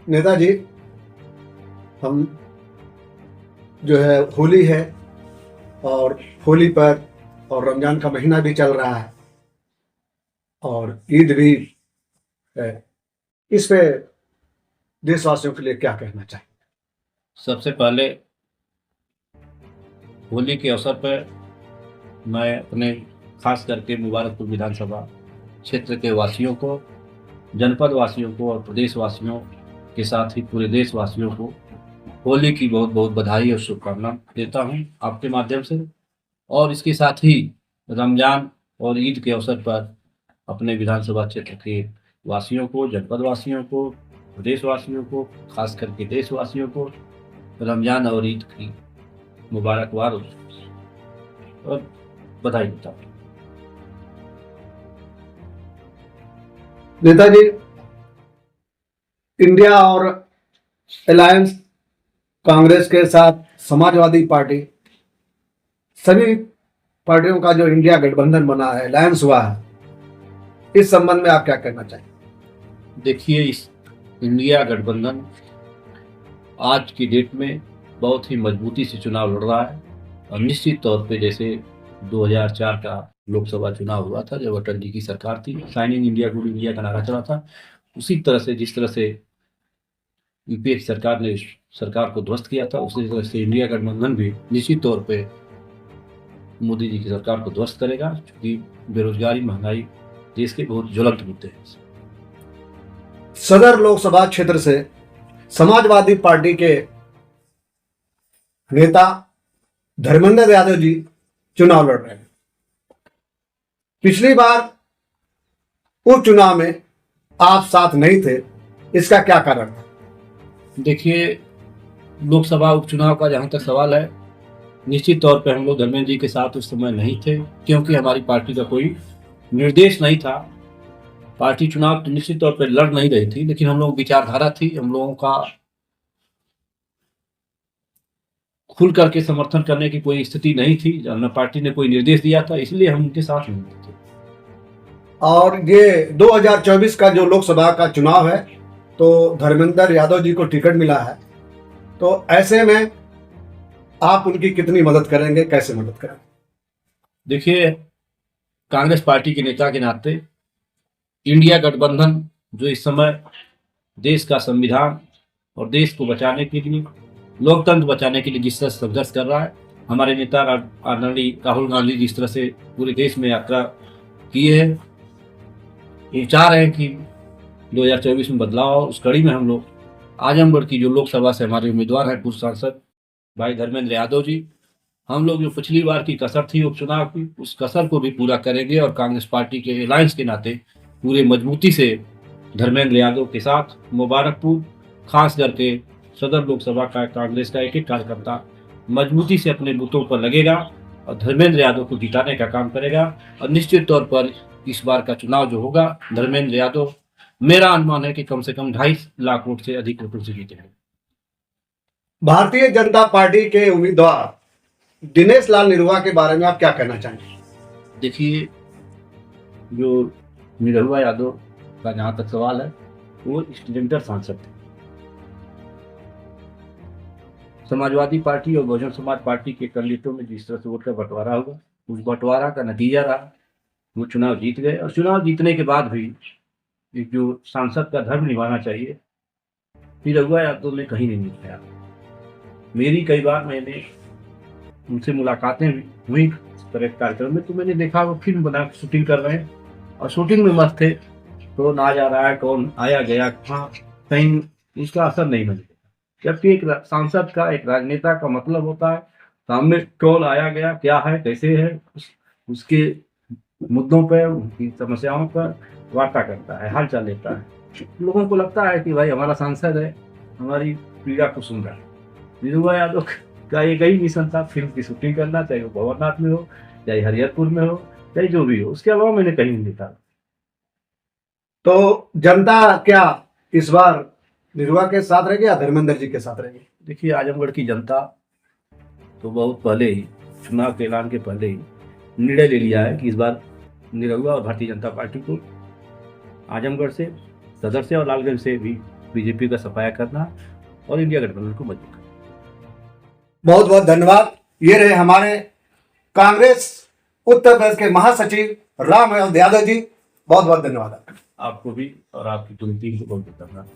नेताजी, हम जो है होली है और होली पर और रमजान का महीना भी चल रहा है और ईद भी है। इस पे देशवासियों के लिए क्या कहना चाहिए? सबसे पहले होली के अवसर पर मैं अपने खास करके मुबारकपुर विधानसभा क्षेत्र के वासियों को, जनपद वासियों को और प्रदेश वासियों के साथ ही पूरे देशवासियों को होली की बहुत बहुत बधाई और शुभकामना देता हूं आपके माध्यम से। और इसके साथ ही रमजान और ईद के अवसर पर अपने विधानसभा क्षेत्र के वासियों को, जनपद वासियों को, प्रदेशवासियों को, खास करके देशवासियों को रमजान और ईद की मुबारकबाद और बधाई देता हूँ। नेताजी, इंडिया और अलायंस कांग्रेस के साथ समाजवादी पार्टी, सभी पार्टियों का जो इंडिया गठबंधन बना है, अलायंस हुआ है, इस संबंध में आप क्या कहना चाहेंगे? देखिए, इस इंडिया गठबंधन आज की डेट में बहुत ही मजबूती से चुनाव लड़ रहा है और निश्चित तौर पे जैसे 2004 का लोकसभा चुनाव हुआ था जब अटल जी की सरकार थी, शाइनिंग इंडिया गुड इंडिया का नारा चला था, उसी तरह से जिस तरह से यूपीए की सरकार ने सरकार को ध्वस्त किया था, उसी तरह से इंडिया गठबंधन भी निश्चित तौर पे मोदी जी की सरकार को ध्वस्त करेगा, क्योंकि बेरोजगारी, महंगाई देश के बहुत ज्वलंत मुद्दे हैं। सदर लोकसभा क्षेत्र से समाजवादी पार्टी के नेता धर्मेंद्र यादव जी चुनाव लड़ रहे हैं। पिछली बार उपचुनाव में आप साथ नहीं थे, इसका क्या कारण था? देखिए, लोकसभा उपचुनाव का जहां तक सवाल है, निश्चित तौर पे हम लोग धर्मेंद्र जी के साथ उस समय नहीं थे, क्योंकि हमारी पार्टी का कोई निर्देश नहीं था। पार्टी चुनाव तो निश्चित तौर पे लड़ नहीं रही थी, लेकिन हम लोग विचारधारा थी, हम लोगों का खुल करके समर्थन करने की कोई स्थिति नहीं थी, न पार्टी ने कोई निर्देश दिया था, इसलिए हम उनके साथ नहीं थे। और ये 2024 का जो लोकसभा का चुनाव है, तो धर्मेंद्र यादव जी को टिकट मिला है, तो ऐसे में आप उनकी कितनी मदद करेंगे, कैसे मदद करेंगे? देखिए, कांग्रेस पार्टी के नेता के नाते इंडिया गठबंधन जो इस समय देश का संविधान और देश को बचाने के लिए, लोकतंत्र बचाने के लिए जिस तरह संघर्ष कर रहा है, हमारे नेता आदरणीय राहुल गांधी जिस तरह से पूरे देश में यात्रा किए हैं, ये चाह रहे हैं कि 2024 में बदलाव, उस कड़ी में हम लोग आजमगढ़ की जो लोकसभा से हमारे उम्मीदवार हैं पूर्व सांसद भाई धर्मेंद्र यादव जी, हम लोग जो पिछली बार की कसर थी उपचुनाव की, उस कसर को भी पूरा करेंगे और कांग्रेस पार्टी के अलायंस के नाते पूरे मजबूती से धर्मेंद्र यादव के साथ मुबारकपुर, खास करके सदर लोकसभा का कांग्रेस का एक एक कार्यकर्ता मजबूती से अपने बूथों पर लगेगा और धर्मेंद्र यादव को जिताने का काम करेगा। और निश्चित तौर पर इस बार का चुनाव जो होगा, धर्मेंद्र यादव, मेरा अनुमान है कि कम से कम 2.5 लाख वोट से अधिक वोटों से जीतेंगे। भारतीय जनता पार्टी के उम्मीदवार दिनेश लाल निरहुआ के बारे में आप क्या कहना चाहेंगे? देखिए, जो निरहुआ यादव का जहाँ तक सवाल है, वो स्टूडेंटर सांसद थे। समाजवादी पार्टी और बहुजन समाज पार्टी के कैंडिडेटों में जिस तरह से वोट का बंटवारा हुआ, उस बंटवारा का नतीजा रहा वो चुनाव जीत गए। और चुनाव जीतने के बाद भी एक जो सांसद का धर्म निभाना चाहिए, निरहुआ यादव ने कहीं नहीं निभाया। मेरी कई बार मैंने उनसे मुलाकातें हुई इस तरह के कार्यक्रम में, तो मैंने देखा वो फिल्म बना के शूटिंग कर रहे हैं और शूटिंग में मस्त थे, कौन आ जा रहा है, कौन आया गया, कहाँ, कहीं उसका असर नहीं मिलेगा। जबकि एक सांसद का, एक राजनेता का मतलब होता है सामने कौन आया गया, क्या है, कैसे है, उसके मुद्दों पर, उनकी समस्याओं पर वार्ता करता है, हालचाल लेता है। लोगों को लगता है कि भाई हमारा सांसद है, हमारी पीड़ा को सुन रहा है। निरहुआ यादव का एक ही मिशन था, फिल्म की शूटिंग करना, चाहे वो भंवरनाथ में हो, चाहे हरिहरपुर में हो, चाहे जो भी हो, उसके अलावा मैंने कहीं नहीं देखा। तो जनता क्या इस बार निरहुआ के साथ रहेगी या धर्मेंद्र जी के साथ रहेगी? देखिए, आजमगढ़ की जनता तो बहुत पहले ही, चुनाव के ऐलान के पहले ही निर्णय ले लिया है कि इस बार निरहुआ और भारतीय जनता पार्टी को आजमगढ़ से, सदर से और लालगंज से भी बीजेपी का सफाया करना और इंडिया गठबंधन को मजबूत करना। बहुत बहुत धन्यवाद। ये रहे हमारे कांग्रेस उत्तर प्रदेश के महासचिव राम यादव जी। बहुत बहुत धन्यवाद आपको भी और आपकी पूरी टीम को बहुत बहुत धन्यवाद।